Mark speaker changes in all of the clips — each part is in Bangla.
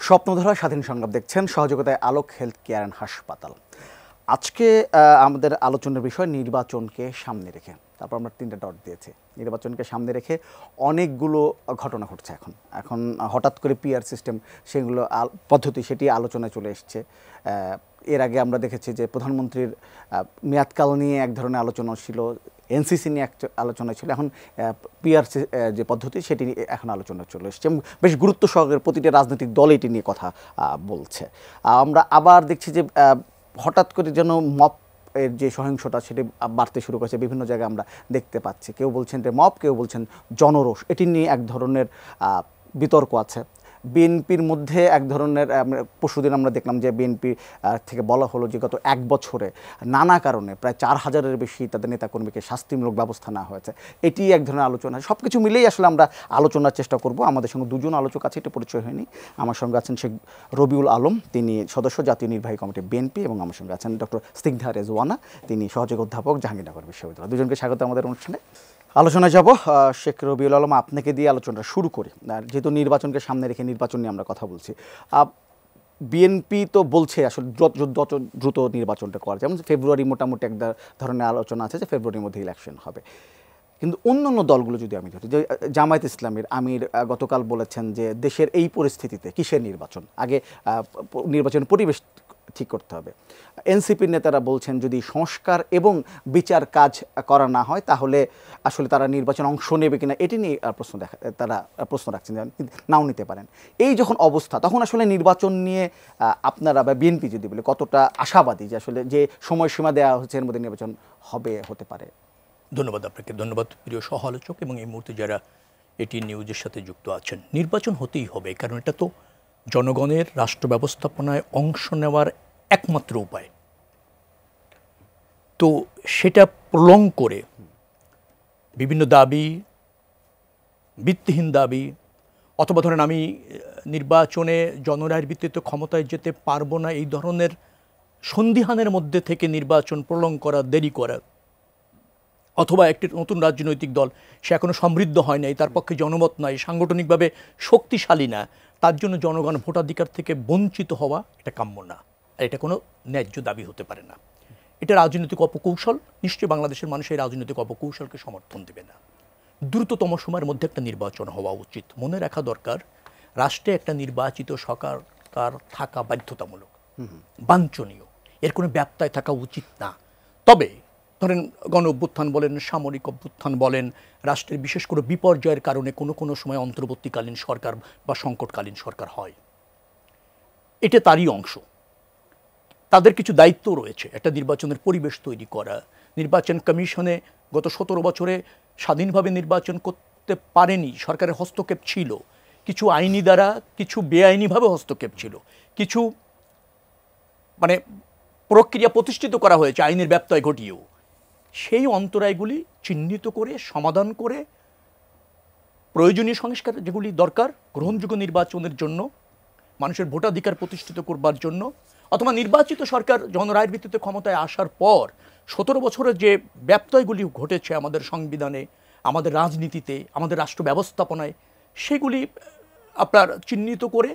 Speaker 1: স্বপ্নধারা স্বাধীন সংলাপ দেখছেন, সহযোগিতায় আলোক হেলথ কেয়ার অ্যান্ড হাসপাতাল। আজকে আমাদের আলোচনার বিষয় নির্বাচনকে সামনে রেখে, তারপর আমরা 3টা ডট দিয়েছি। নির্বাচনকে সামনে রেখে অনেকগুলো ঘটনা ঘটছে এখন হঠাৎ করে পিআর সিস্টেম, সেগুলো পদ্ধতি, সেটি আলোচনায় চলে এসছে। এর আগে আমরা দেখেছি যে প্রধানমন্ত্রীর মেয়াদকাল নিয়ে এক ধরনের আলোচনা ছিল, এনসিসি নিয়ে এক আলোচনা ছিল, এখন পিআর যে পদ্ধতি সেটি এখন আলোচনা চলে এসছে। বেশ গুরুত্ব সহকারে প্রতিটি রাজনৈতিক দল এটি নিয়ে কথা বলছে। আমরা আবার দেখছি যে হঠাৎ করে যেন মব এর যে সহিংসতা সেটি বাড়তে শুরু করেছে, বিভিন্ন জায়গায় আমরা দেখতে পাচ্ছি। কেউ বলছেন যে মব, কেউ বলছেন জনরোষ, এটি নিয়ে এক ধরনের বিতর্ক আছে। বিএনপির মধ্যে এক ধরনের, পরশুদিন আমরা দেখলাম যে বিএনপি থেকে বলা হলো যে গত 1 বছরে নানা কারণে প্রায় 4000-এর বেশি তাদের নেতাকর্মীকে শাস্তিমূলক ব্যবস্থা নেওয়া হয়েছে। এটি এক ধরনের আলোচনা। সব কিছু মিলেই আসলে আমরা আলোচনার চেষ্টা করব। আমাদের সঙ্গে দুজন আলোচক আছে, এটা পরিচয় হয়নি। আমার সঙ্গে আছেন শেখ রবিউল আলম, তিনি সদস্য জাতীয় নির্বাহী কমিটি বিএনপি, এবং আমার সঙ্গে আছেন ডক্টর স্নিগ্ধা রেজওয়ানা, তিনি সহযোগী অধ্যাপক জাহাঙ্গীরনগর বিশ্ববিদ্যালয়। দুজনকে স্বাগত আমাদের অনুষ্ঠানে। আলোচনায় যাব। শেখ রবিউল আলম, আপনাকে দিয়ে আলোচনাটা শুরু করি। যেহেতু নির্বাচনকে সামনে রেখে নির্বাচন নিয়ে আমরা কথা বলছি, বিএনপি তো বলছে আসলে যত দ্রুত নির্বাচনটা করা, যেমন ফেব্রুয়ারি মোটামুটি এক ধরনের আলোচনা আছে যে ফেব্রুয়ারির মধ্যে ইলেকশন হবে। কিন্তু অন্যান্য দলগুলো যদি আমি ধরি, যে জামায়াত ইসলামের আমির গতকাল বলেছেন যে দেশের এই পরিস্থিতিতে কিসের নির্বাচন, আগে নির্বাচনের পরিবেশ ঠিক করতে হবে। এনসিপির নেতারা বলছেন যদি সংস্কার এবং বিচার কাজ করা না হয় তাহলে আসলে তারা নির্বাচনে অংশ নেবে কিনা এটি নিয়ে তারা প্রশ্ন রাখছেন, নাও নিতে পারেন। এই যখন অবস্থা, তখন আসলে নির্বাচন নিয়ে আপনারা বা বিএনপি যদি বলে কতটা আশাবাদী যে আসলে যে সময়সীমা দেওয়া হচ্ছে এর মধ্যে নির্বাচন হতে পারে?
Speaker 2: ধন্যবাদ আপনাকে, ধন্যবাদ প্রিয় সহ আলোচক এবং এই মুহূর্তে যারা এটি নিউজের সাথে যুক্ত আছেন। নির্বাচন হতেই হবে, কারণ এটা তো জনগণের রাষ্ট্র ব্যবস্থাপনায় অংশ নেওয়ার একমাত্র উপায়। তো সেটা প্রলং করে বিভিন্ন দাবি, ভিত্তিহীন দাবি, অথবা ধরেন আমি নির্বাচনে জনরায়ের ভিত্তিতে ক্ষমতায় যেতে পারবো না, এই ধরনের সন্দিহানের মধ্যে থেকে নির্বাচন প্রলং করা, দেরি করা, অথবা একটি নতুন রাজনৈতিক দল সে এখনো সমৃদ্ধ হয় নাই, তার পক্ষে জনমত নাই, সাংগঠনিকভাবে শক্তিশালী না, তার জন্য জনগণ ভোটাধিকার থেকে বঞ্চিত হওয়া এটা কাম্য না, আর এটা কোনো ন্যায্য দাবি হতে পারে না। এটা রাজনৈতিক অপকৌশল। নিশ্চয়ই বাংলাদেশের মানুষ এই রাজনৈতিক অপকৌশলকে সমর্থন দেবে না। দ্রুততম সময়ের মধ্যে একটা নির্বাচন হওয়া উচিত। মনে রাখা দরকার, রাষ্ট্রে একটা নির্বাচিত সরকার তার থাকা বাধ্যতামূলক, বাঞ্ছনীয়, এর কোনো ব্যত্যয় থাকা উচিত না। তবে ধরেন গণ অভ্যুত্থান বলেন, সামরিক অভ্যুত্থান বলেন, রাষ্ট্রের বিশেষ করে বিপর্যয়ের কারণে কোনো সময় অন্তর্বর্তীকালীন সরকার বা সংকটকালীন সরকার হয়, এটা তারই অংশ। তাদের কিছু দায়িত্ব রয়েছে, একটা নির্বাচনের পরিবেশ তৈরি করা। নির্বাচন কমিশনে গত 17 বছরে স্বাধীনভাবে নির্বাচন করতে পারেনি, সরকারের হস্তক্ষেপ ছিল, কিছু আইনি দ্বারা, কিছু বেআইনিভাবে হস্তক্ষেপ ছিল, কিছু মানে প্রক্রিয়া প্রতিষ্ঠিত করা হয়েছে আইনের ব্যত্যয় ঘটিয়েও। সেই অন্তরায়গুলি চিহ্নিত করে, সমাধান করে, প্রয়োজনীয় সংস্কার যেগুলি দরকার গ্রহণযোগ্য নির্বাচনের জন্য, মানুষের ভোটাধিকার প্রতিষ্ঠিত করবার জন্য, অথবা নির্বাচিত সরকার জনরায়ের ভিত্তিতে ক্ষমতায় আসার পর 17 বছরের যে ব্যত্যয়গুলি ঘটেছে আমাদের সংবিধানে, আমাদের রাজনীতিতে, আমাদের রাষ্ট্র ব্যবস্থাপনায়, সেগুলি আপনার চিহ্নিত করে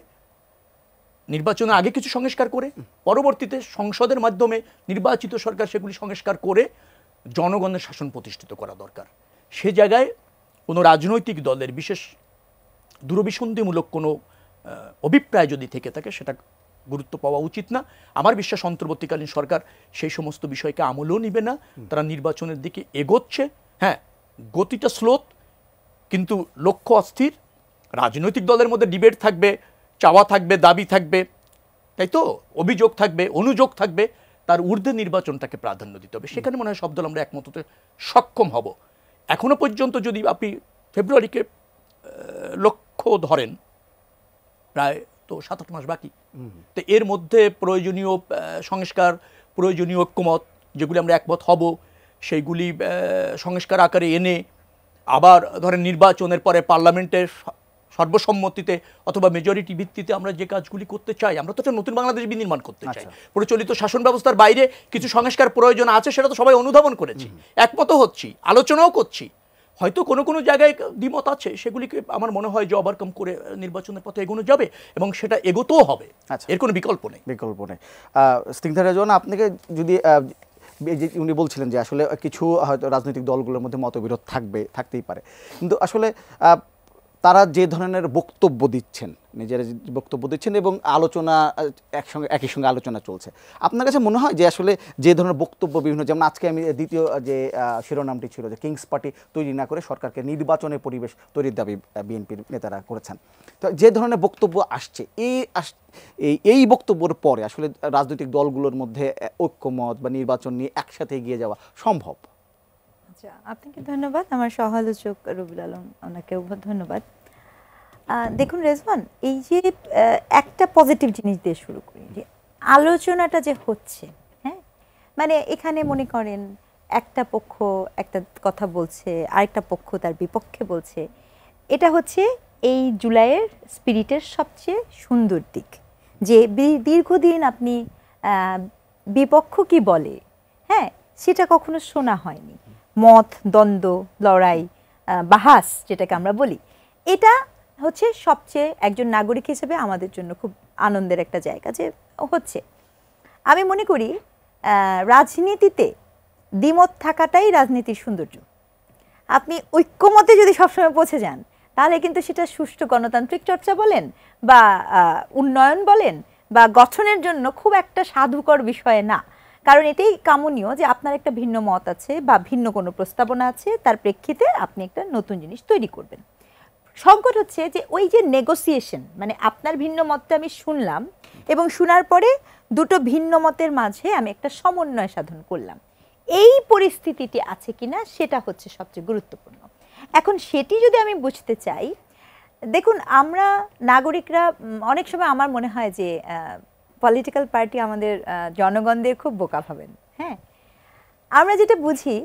Speaker 2: নির্বাচনের আগে কিছু সংস্কার করে, পরবর্তীতে সংসদের মাধ্যমে নির্বাচিত সরকার সেগুলি সংস্কার করে জনগণের শাসন প্রতিষ্ঠিত করা দরকার। সে জায়গায় কোনো রাজনৈতিক দলের বিশেষ দূরভিসন্ধিমূলক কোনো অভিপ্রায় যদি থেকে থাকে সেটা গুরুত্ব পাওয়া উচিত না। আমার বিশ্বাস অন্তর্বর্তীকালীন সরকার সেই সমস্ত বিষয়কে আমলও নিবে না। তারা নির্বাচনের দিকে এগোচ্ছে, হ্যাঁ, গতিটা স্লোত, কিন্তু লক্ষ্য অস্থির। রাজনৈতিক দলের মধ্যে ডিবেট থাকবে, চাওয়া থাকবে, দাবি থাকবে, তাই তো, অভিযোগ থাকবে, অনুযোগ থাকবে, তার ঊর্ধ্বে নির্বাচনটাকে প্রাধান্য দিতে হবে। সেখানে মনে হয় সব দল আমরা একমত হতে সক্ষম হব। এখনো পর্যন্ত যদি আপনি ফেব্রুয়ারিকে লক্ষ্য ধরেন, প্রায় তো 7-8 মাস বাকি। তো এর মধ্যে প্রয়োজনীয় সংস্কার, প্রয়োজনীয় ঐক্যমত যেগুলি আমরা একমত হব, সেইগুলি সংস্কার আকারে এনে আবার ধরেন নির্বাচনের পরে পার্লামেন্টের সর্বসম্মতিতে অথবা মেজরিটি ভিত্তিতে আমরা যে কাজগুলি করতে চাই, আমরা তো একটা নতুন বাংলাদেশ বিনির্মাণ করতে চাই। প্রচলিত শাসন ব্যবস্থার বাইরে কিছু সংস্কার প্রয়োজন আছে, সেটা তো সবাই অনুধাবন করেছি, একমত হচ্ছি, আলোচনাও করছি। হয়তো কোনো কোনো জায়গায় দ্বিমত আছে, সেগুলিকে আমার মনে হয় যে ওভারকাম করে নির্বাচনের পথে এগোনো যাবে এবং সেটা এগোতেও হবে।
Speaker 1: আচ্ছা,
Speaker 2: এর কোনো বিকল্প নেই।
Speaker 1: বিকল্প নেই। স্নিগ্ধা রেজওয়ানা, আপনাকে যদি উনি বলছিলেন যে আসলে কিছু হয়তো রাজনৈতিক দলগুলোর মধ্যে মতবিরোধ থাকতেই পারে, কিন্তু আসলে তারা যে ধরনের বক্তব্য দিচ্ছেন, নিজেরা যে বক্তব্য দিচ্ছেন এবং আলোচনা একই সঙ্গে আলোচনা চলছে, আপনার কাছে মনে হয় যে আসলে যে ধরনের বক্তব্য বিভিন্ন, যেমন আজকে আমি দ্বিতীয় যে শিরোনামটি ছিল যে কিংস পার্টি তৈরি না করে সরকারকে নির্বাচনের পরিবেশ তৈরির দাবি বিএনপির নেতারা করেছেন, তো যে ধরনের বক্তব্য আসছে এই বক্তব্যের পরে আসলে রাজনৈতিক দলগুলোর মধ্যে ঐক্যমত বা নির্বাচন নিয়ে একসাথে এগিয়ে যাওয়া সম্ভব?
Speaker 3: আচ্ছা, আপনাকে ধন্যবাদ। আমার সহ-আলোচক রুবেল আলম, ওনাকেও ধন্যবাদ। দেখুন রেজওয়ান, এই যে একটা পজিটিভ জিনিস দিয়ে শুরু করি, যে আলোচনাটা যে হচ্ছে, হ্যাঁ, মানে এখানে মনে করেন একটা পক্ষ একটা কথা বলছে, আরেকটা পক্ষ তার বিপক্ষে বলছে, এটা হচ্ছে এই জুলাইয়ের স্পিরিটের সবচেয়ে সুন্দর দিক, যে দীর্ঘদিন আপনি বিপক্ষ কি বলে, হ্যাঁ, সেটা কখনো শোনা হয়নি। মত, দ্বন্দ্ব, লড়াই, বাহাস যেটাকে আমরা বলি, এটা হচ্ছে সবচেয়ে একজন নাগরিক হিসেবে আমাদের জন্য খুব আনন্দের একটা জায়গা যে হচ্ছে। আমি মনে করি রাজনীতিতে দ্বিমত থাকাটাই রাজনীতির সৌন্দর্য। আপনি ঐক্যমতে যদি সবসময় পৌঁছে যান, তাহলে কিন্তু সেটা সুষ্ঠু গণতান্ত্রিক চর্চা বলেন বা উন্নয়ন বলেন বা গঠনের জন্য খুব একটা সাধুকর বিষয় না। কারণ এটাই কামনীয় যে আপনার একটা ভিন্ন মত আছে বা ভিন্ন কোনো প্রস্তাবনা আছে, তার প্রেক্ষিতে আপনি একটা নতুন জিনিস তৈরি করবেন। সংকট হচ্ছে যে ওই যে নেগোসিয়েশন, মানে আপনার ভিন্ন মতটা আমি শুনলাম এবং শোনার পরে দুটো ভিন্ন মতের মাঝে আমি একটা সমন্বয় সাধন করলাম, এই পরিস্থিতিটি আছে কিনা সেটা হচ্ছে সবচেয়ে গুরুত্বপূর্ণ। এখন সেটি যদি আমি বুঝতে চাই, দেখুন আমরা নাগরিকরা অনেক সময় আমার মনে হয় যে পলিটিক্যাল পার্টি আমাদের জনগণদের খুব বোকা ভাবেন। হ্যাঁ, আমরা যেটা বুঝি,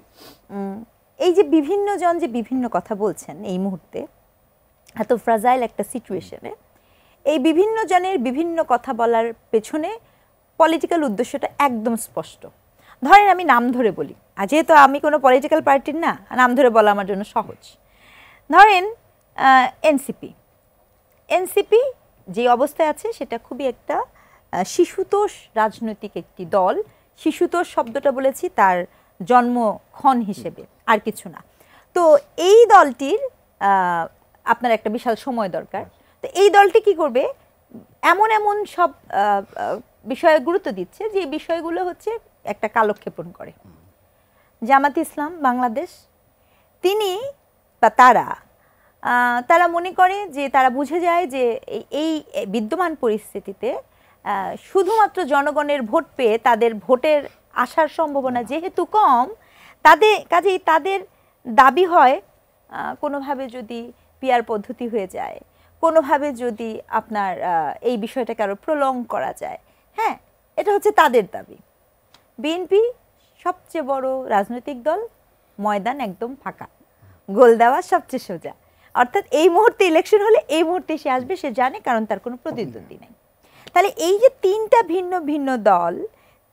Speaker 3: এই যে বিভিন্ন জন যে বিভিন্ন কথা বলছেন এই মুহূর্তে এত ফ্রাজাইল একটা সিচুয়েশনে, এই বিভিন্ন জনের বিভিন্ন কথা বলার পেছনে পলিটিক্যাল উদ্দেশ্যটা একদম স্পষ্ট। ধরেন আমি নাম ধরে বলি, আর যেহেতু আমি কোনো পলিটিক্যাল পার্টির না, নাম ধরে বলা আমার জন্য সহজ। ধরেন এনসিপি যে অবস্থায় আছে সেটা খুবই একটা শিশুতোষ রাজনৈতিক একটি দল। শিশুতোষ শব্দটা বলেছি তার জন্মক্ষণ হিসেবে, আর কিছু না। তো এই দলটির আপনার একটা বিশাল সময় দরকার। তো এই দলটি কি করবে, এমন এমন সব বিষয়ে গুরুত্ব দিচ্ছে যে বিষয়গুলো হচ্ছে একটা কালক্ষেপণ করে। জামাত ইসলাম বাংলাদেশ, তিনি বা তারা মনে করে যে তারা বুঝে যায় যে এই বিদ্যমান পরিস্থিতিতে শুধুমাত্র জনগণের ভোট পেয়ে তাদের ভোটের আসার সম্ভাবনা যেহেতু কম, কাজেই তাদের দাবি হয় কোনোভাবে যদি পিআর পদ্ধতি হয়ে যায়, কোনোভাবে যদি আপনার এই বিষয়টাকে আরও প্রলং করা যায়, হ্যাঁ, এটা হচ্ছে তাদের দাবি। বিএনপি সবচেয়ে বড় রাজনৈতিক দল, ময়দান একদম ফাঁকা, গোল দেওয়া সবচেয়ে সোজা। অর্থাৎ এই মুহূর্তে ইলেকশন হলে এই মুহূর্তে সে আসবে, সে জানে, কারণ তার কোনো প্রতিদ্বন্দ্বী নেই। তাহলে এই যে তিনটা ভিন্ন ভিন্ন দল,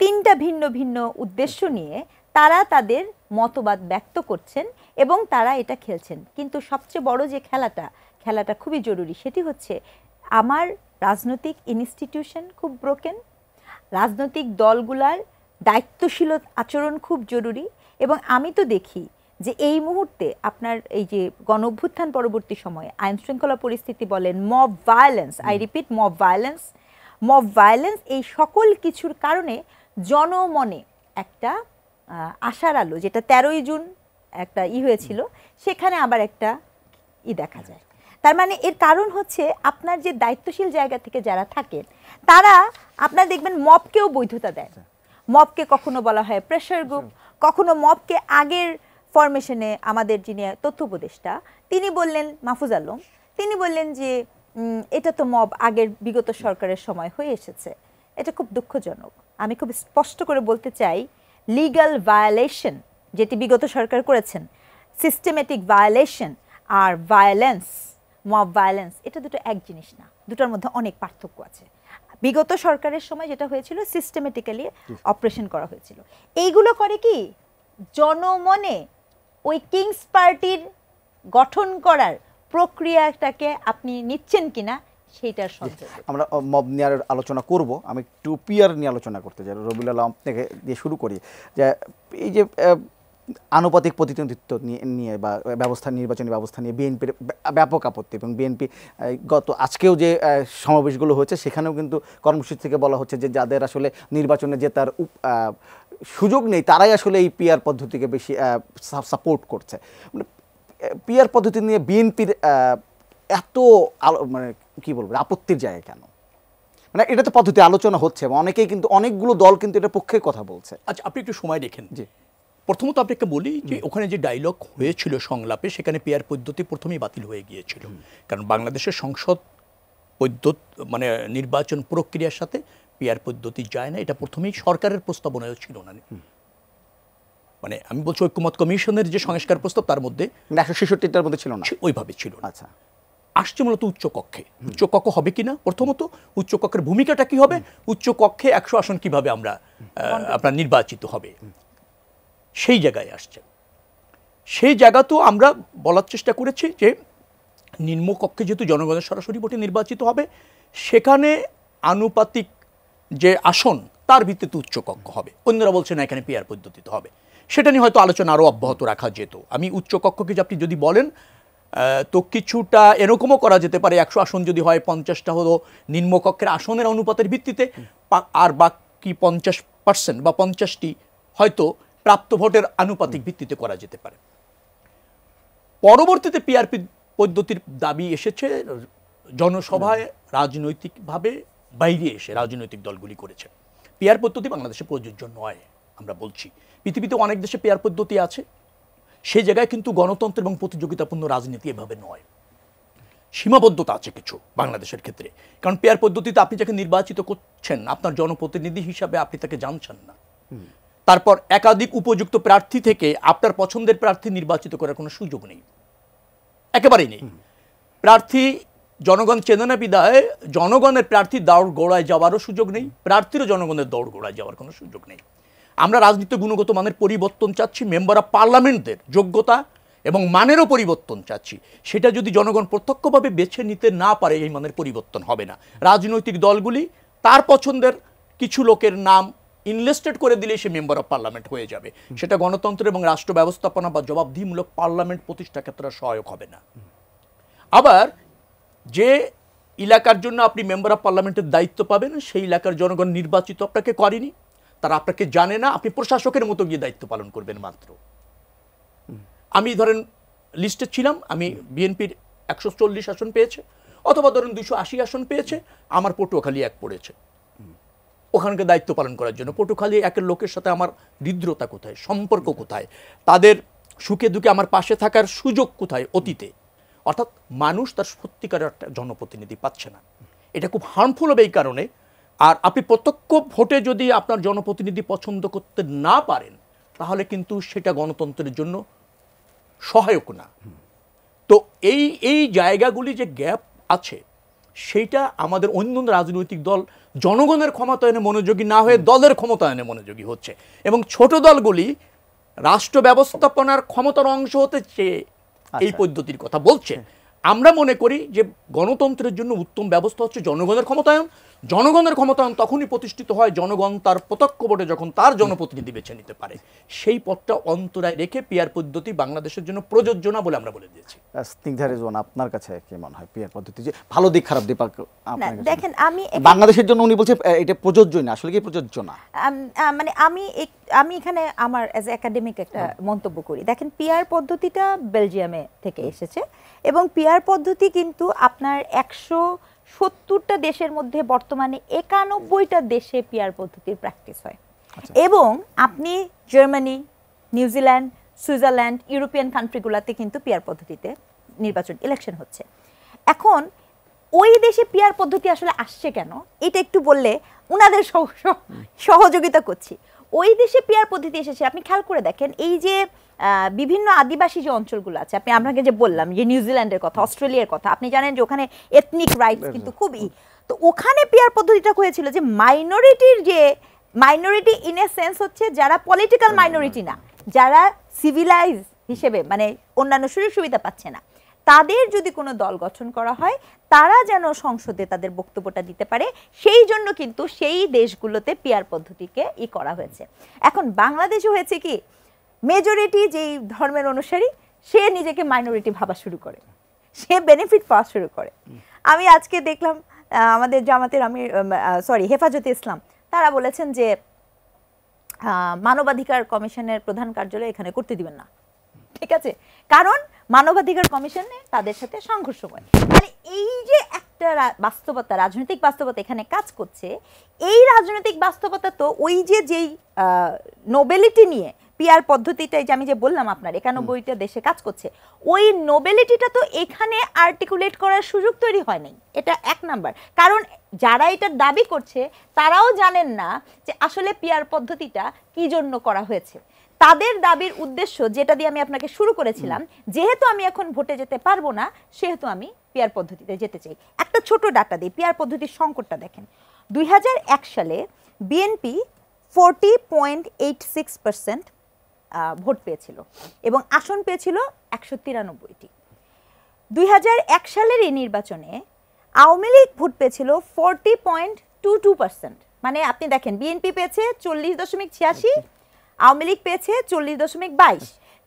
Speaker 3: তিনটা ভিন্ন ভিন্ন উদ্দেশ্য নিয়ে তারা তাদের মতবাদ ব্যক্ত করছেন এবং তারা এটা খেলছেন। কিন্তু সবচেয়ে বড় যে খেলাটা খুবই জরুরি, সেটি হচ্ছে আমার রাজনৈতিক ইনস্টিটিউশন খুব ব্রোকেন, রাজনৈতিক দলগুলার দায়িত্বশীল আচরণ খুব জরুরি। এবং আমি তো দেখি যে এই মুহূর্তে আপনার এই যে গণঅভ্যুত্থান পরবর্তী সময়ে আইন শৃঙ্খলা পরিস্থিতি বলেন, mob violence, I repeat mob violence, এই সকল কিছুর কারণে জনমনে একটা আশার আলো, যেটা 13ই জুন একটা হয়েছিল, সেখানে আবার একটা দেখা যায়। তার মানে এর কারণ হচ্ছে আপনার যে দায়িত্বশীল জায়গা থেকে যারা থাকেন, তারা আপনার দেখবেন মবকেও বৈধতা দেয়। মবকে কখনো বলা হয় প্রেশার গ্রুপ, কখনো মবকে আগের ফরমেশনে আমাদের যিনি তথ্য উপদেষ্টা তিনি বললেন, মাহফুজ আলম, তিনি বললেন যে এটা তো মব আগের বিগত সরকারের সময় হয়ে এসেছে। এটা খুব দুঃখজনক। আমি খুব স্পষ্ট করে বলতে চাই, লিগ্যাল ভায়োলেশন যেটি বিগত সরকার করেছেন, সিস্টেমেটিক ভায়োলেশন আর ভায়োলেন্স, মব ভায়োলেন্স, এটা দুটো এক জিনিস না, দুটোর মধ্যে অনেক পার্থক্য আছে। বিগত সরকারের সময় যেটা হয়েছিল সিস্টেমেটিক্যালি অপারেশন করা হয়েছিল। এইগুলো করে কি, জনমনে ওই কিংস পার্টির গঠন করার প্রক্রিয়াটাকে আপনি নিচ্ছেন কিনা সেইটার সন্দেহ।
Speaker 1: আমরা মব নিয়ে আলোচনা করব, আমি একটু পিয়ার নিয়ে আলোচনা করতে চাই। রবিউল আলম থেকে দিয়ে শুরু করি যে এই যে আনুপাতিক প্রতিনিধিত্ব নিয়ে বা নির্বাচনী ব্যবস্থা নিয়ে বিএনপির ব্যাপক আপত্তি, এবং বিএনপি আজকেও যে সমাবেশগুলো হয়েছে সেখানেও কিন্তু কর্মসূচি থেকে বলা হচ্ছে যে যাদের আসলে নির্বাচনে জেতার সুযোগ নেই তারাই আসলে এই পিয়ার পদ্ধতিকে বেশি সাপোর্ট করছে। মানে পিয়ার পদ্ধতি নিয়ে বিএনপির এত মানে কি বলবো আপত্তির জায়গা কেন? মানে এটা তো পদ্ধতি আলোচনা হচ্ছে এবং অনেকেই কিন্তু অনেকগুলো দল কিন্তু এটার পক্ষে কথা বলছে।
Speaker 2: আচ্ছা, আপনি একটু সময় দেখেন।
Speaker 1: জি,
Speaker 2: প্রথমত আপনাকে বলি যে ওখানে যে ডায়লগ হয়েছিল সংলাপে, সেখানে পিয়ার পদ্ধতি প্রথমেই বাতিল হয়ে গিয়েছিল, কারণ বাংলাদেশের সংসদ মানে নির্বাচন প্রক্রিয়ার সাথে পিয়ার পদ্ধতি যায় না, এটা প্রথমেই সরকারের প্রস্তাবনায় ছিল না। মানে আমি বলছি ঐক্যমত কমিশনের যে সংস্কার প্রস্তাব তার মধ্যে
Speaker 1: 166টার মধ্যে ছিল না,
Speaker 2: ওইভাবে ছিল না।
Speaker 1: আচ্ছা,
Speaker 2: আসছে মূলত উচ্চকক্ষে। উচ্চকক্ষ হবে কিনা, প্রথমত উচ্চকক্ষের ভূমিকাটা কি হবে, উচ্চকক্ষে 100 আসন কিভাবে আমরা আপনার নির্বাচিত হবে, সেই জায়গায় আসছে। সেই জায়গাতেও আমরা বলার চেষ্টা করেছি যে নিম্নকক্ষে যেহেতু জনগণের সরাসরি ভোটে নির্বাচিত হবে, সেখানে আনুপাতিক যে আসন তার ভিত্তিতে উচ্চকক্ষ হবে। অন্যরা বলছে না এখানে পিয়ার পদ্ধতিতে হবে, সেটা নিয়ে হয়তো আলোচনা আরও অব্যাহত রাখা যেত। আমি উচ্চকক্ষকে আপনি যদি বলেন তো কিছুটা এরকমও করা যেতে পারে, 100 আসন যদি হয় 50টা হলো নিম্নকক্ষের আসনের অনুপাতের ভিত্তিতে, আর বাকি 50% বা 50টি হয়তো প্রাপ্ত ভোটের আনুপাতিক ভিত্তিতে করা যেতে পারে। পরবর্তীতে পিআর পদ্ধতির দাবি এসেছে জনসভায় রাজনৈতিকভাবে বাইরে এসে রাজনৈতিক দলগুলি করেছে। পিআর পদ্ধতি বাংলাদেশে প্রযোজ্য নয়, আমরা বলছি। পৃথিবীতে অনেক দেশে পিআর পদ্ধতি আছে, সেই জায়গায় কিন্তু গণতন্ত্র এবং প্রতিযোগিতাপূর্ণ রাজনীতি এভাবে নয়, সীমাবদ্ধতা আছে কিছু বাংলাদেশের ক্ষেত্রে। কারণ পিআর পদ্ধতিতে আপনি যাকে নির্বাচিত করছেন আপনার জনপ্রতিনিধি হিসাবে আপনি তাকে জানছেন না। তারপর একাধিক উপযুক্ত প্রার্থী থেকে আপনার পছন্দের প্রার্থী নির্বাচিত করার কোনো সুযোগ নেই, একেবারেই নেই। প্রার্থী জনগণ চেনে না বিদায় জনগণের প্রার্থী দৌড় গোড়ায় যাওয়ারও সুযোগ নেই, প্রার্থীরও জনগণের দৌড় গোড়ায় যাওয়ার কোনো সুযোগ নেই। আমরা রাজনীতির গুণগত মানের পরিবর্তন চাচ্ছি, মেম্বার অফ পার্লামেন্টদের যোগ্যতা এবং মানেরও পরিবর্তন চাচ্ছি। সেটা যদি জনগণ প্রত্যক্ষভাবে বেছে নিতে না পারে এই মানের পরিবর্তন হবে না। রাজনৈতিক দলগুলি তার পছন্দের কিছু লোকের নাম ইনলিস্টেড করে দিলে সে মেম্বার অফ পার্লামেন্ট হয়ে যাবে, সেটা গণতন্ত্র এবং রাষ্ট্র ব্যবস্থাপনা বা জবাবদিহিমূলক পার্লামেন্ট প্রতিষ্ঠা ক্ষেত্রে সহায়ক হবে না। আবার যে এলাকার জন্য আপনি মেম্বার অফ পার্লামেন্টের দায়িত্ব পাবেন সেই এলাকার জনগণ নির্বাচিত আপনাকে করেনি, তারা আপনাকে জানে না, আপনি প্রশাসকের মতো গিয়ে দায়িত্ব পালন করবেন মাত্র। আমি ধরেন লিস্টে ছিলাম, আমি বিএনপির 140 আসন পেয়েছে, অথবা ধরেন 280 আসন পেয়েছে, আমার পটুয়াখালী 1 পড়েছে ওখানকে দায়িত্ব পালন করার জন্য। পটুয়াখালী 1-এর লোকের সাথে আমার হৃদ্রতা কোথায়, সম্পর্ক কোথায়, তাদের সুখে দুঃখে আমার পাশে থাকার সুযোগ কোথায় অতীতে। অর্থাৎ মানুষ তার সত্যিকারের একটা জনপ্রতিনিধি পাচ্ছে না, এটা খুব হার্মফুল হবে এই কারণে। আর আপনি প্রত্যক্ষ ভোটে যদি আপনার জনপ্রতিনিধি পছন্দ করতে না পারেন তাহলে কিন্তু সেটা গণতন্ত্রের জন্য সহায়ক না। তো এই জায়গাগুলি যে গ্যাপ আছে সেইটা আমাদের অন্য রাজনৈতিক দল জনগণের ক্ষমতায়নে মনোযোগী না হয়ে দলের ক্ষমতায়নে মনোযোগী হচ্ছে, এবং ছোট দলগুলি রাষ্ট্র ব্যবস্থাপনার ক্ষমতার অংশ হতে চেয়ে এই পদ্ধতির কথা বলছে। আমরা মনে করি যে গণতন্ত্রের জন্য উত্তম ব্যবস্থা হচ্ছে জনগণের ক্ষমতায়ন। জনগণের ক্ষমতায়ন তখনই প্রতিষ্ঠিত হয় জনগণ তার প্রত্যক্ষ ভোটে যখন তার জনপ্রতিনিধি বেছে নিতে পারে। সেই পথটা অন্তরায় রেখে পিআর পদ্ধতি বাংলাদেশের জন্য প্রযোজ্য না বলে আমরা বলে দিয়েছি।
Speaker 1: স্নিগ্ধা রিজওয়ান, আপনার কাছে কি মনে হয় পিআর পদ্ধতি যে ভালো দিক খারাপ দিক
Speaker 3: দেখেন, আমি
Speaker 1: বাংলাদেশের জন্য উনি বলছে এটা প্রযোজ্যই না, আসলে কি প্রযোজ্য না?
Speaker 3: মানে আমি এখানে আমার অ্যাজ একাডেমিক একটা মন্তব্য করি। দেখেন, পিআর পদ্ধতিটা বেলজিয়ামে থেকে এসেছে এবং পিআর পদ্ধতি কিন্তু আপনার 170টা দেশের মধ্যে বর্তমানে 91টা দেশে পিআর পদ্ধতির প্র্যাকটিস হয়। এবং আপনি জার্মানি, নিউজিল্যান্ড, সুইজারল্যান্ড, ইউরোপিয়ান কান্ট্রিগুলোতে কিন্তু পিআর পদ্ধতিতে নির্বাচন ইলেকশন হচ্ছে। এখন ওই দেশে পিআর পদ্ধতি আসলে আসছে কেন এটা একটু বললে ওনাদের সহযোগিতা করছি। ওই দেশে পিআর পদ্ধতি এসেছে, আপনি খেয়াল করে দেখেন, এই যে বিভিন্ন আদিবাসী যে অঞ্চলগুলো আছে, আপনি আপনাকে যে বললাম যে নিউজিল্যান্ডের কথা, অস্ট্রেলিয়ার কথা, আপনি জানেন যে ওখানে এথনিক রাইটস কিন্তু খুবই, তো ওখানে পিআর পদ্ধতিটা হয়েছিল যে মাইনরিটি ইন এ সেন্স হচ্ছে যারা পলিটিক্যাল মাইনরিটি না, যারা সিভিলাইজ হিসেবে মানে অন্যান্য সুযোগ সুবিধা পাচ্ছে না, তাদের যদি কোনো দল গঠন করা হয় তারা যেন সংসদে তাদের বক্তব্যটা দিতে পারে, সেই জন্য কিন্তু সেই দেশগুলোতে পিয়ার পদ্ধতিকে করা হয়েছে। এখন বাংলাদেশে হয়েছে কি, মেজরিটি যেই ধর্মের অনুসারী সে নিজেকে মাইনরিটি ভাবা শুরু করে, সে বেনিফিট পাওয়া শুরু করে। আমি আজকে দেখলাম আমাদের জামাতের হেফাজতে ইসলাম তারা বলেছেন যে মানবাধিকার কমিশনের প্রধান কার্যালয় এখানে করতে দিবেন না, ঠিক আছে, কারণ মানবাধিকার কমিশনে তাদের সাথে সংঘর্ষ হয়। মানে এই যে একটা বাস্তবতা, রাজনৈতিক বাস্তবতা এখানে কাজ করছে, এই রাজনৈতিক বাস্তবতা তো ওই যেই নোবেলিটি নিয়ে পিয়ার পদ্ধতিটাই যে আমি যে বললাম আপনার 91টা দেশে কাজ করছে, ওই নোবেলিটিটা তো এখানে আর্টিকুলেট করার সুযোগ তৈরি হয় নাই। এটা এক নাম্বার। কারণ যারা এটা দাবি করছে তারাও জানেন না যে আসলে পিয়ার পদ্ধতিটা কি জন্য করা হয়েছে। তাদের দাবির উদ্দেশ্য, যেটা দিয়ে আমি আপনাকে শুরু করেছিলাম, যেহেতু আমি এখন ভোটে যেতে পারবো না সেহেতু আমি পিয়ার পদ্ধতিতে যেতে চাই। একটা ছোট ডাটা দিই, পিয়ার পদ্ধতির সংকটটা দেখেন। 2001 সালে বিএনপি 40.86% ভোট পেয়েছিল এবং আসন পেয়েছিল 193টি। 2001 সালের এই নির্বাচনে আওয়ামী লীগ ভোট পেয়েছিল 40.22%। মানে আপনি দেখেন, বিএনপি পেয়েছে 40.86, আওয়ামী লীগ পেয়েছে 40.22।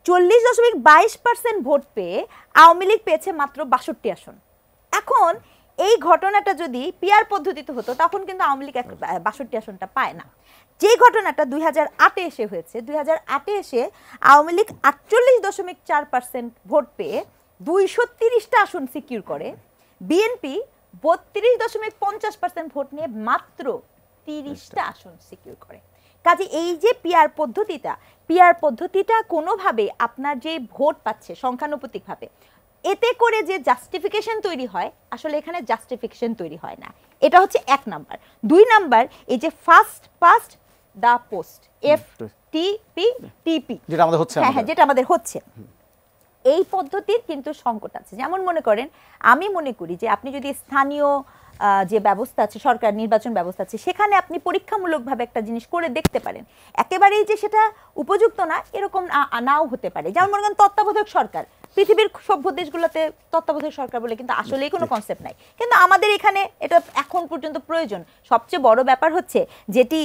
Speaker 3: 40.22% ভোট পেয়ে আওয়ামী লীগ পেয়েছে মাত্র 62 আসন। এখন এই ঘটনাটা যদি পিয়ার পদ্ধতিতে হতো তখন কিন্তু আওয়ামী লীগ 62 আসনটা পায় না। যে ঘটনাটা 2008-এ এসে হয়েছে, 2008-এ এসে আওয়ামী লীগ 48.4% ভোট পেয়ে 230টা আসন সিকিউর করে, বিএনপি 32.50% ভোট নিয়ে মাত্র 30টা আসন সিকিউর করে। কাজে এই যে পিয়ার পদ্ধতিটা কোনোভাবে আপনার যে ভোট পাচ্ছে সংখ্যানুপাতিকভাবে, এতে করে যে জাস্টিফিকেশন তৈরি হয়, আসলে এখানে জাস্টিফিকেশন তৈরি হয় না। এটা হচ্ছে এক নাম্বার। 2 নাম্বার, এই যে first past the post, FTP,
Speaker 1: যেটা আমাদের হচ্ছে,
Speaker 3: হ্যাঁ যেটা আমাদের হচ্ছে, এই পদ্ধতির কিন্তু সংকট আছে। যেমন মনে করেন, আমি মনে করি যে আপনি যদি স্থানীয় যে ব্যবস্থা আছে, সরকার নির্বাচন ব্যবস্থা আছে, সেখানে আপনি পরীক্ষামূলকভাবে একটা জিনিস করে দেখতে পারেন। একেবারেই যে সেটা উপযুক্ত না এরকম নাও হতে পারে। যেমন মনে করেন তত্ত্বাবধায়ক সরকার, পৃথিবীর সভ্য দেশগুলোতে তত্ত্বাবধায়ক সরকার বলে কিন্তু আসলেই কোনো কনসেপ্ট নাই, কিন্তু আমাদের এখানে এটা এখন পর্যন্ত প্রয়োজন। সবচেয়ে বড় ব্যাপার হচ্ছে যেটি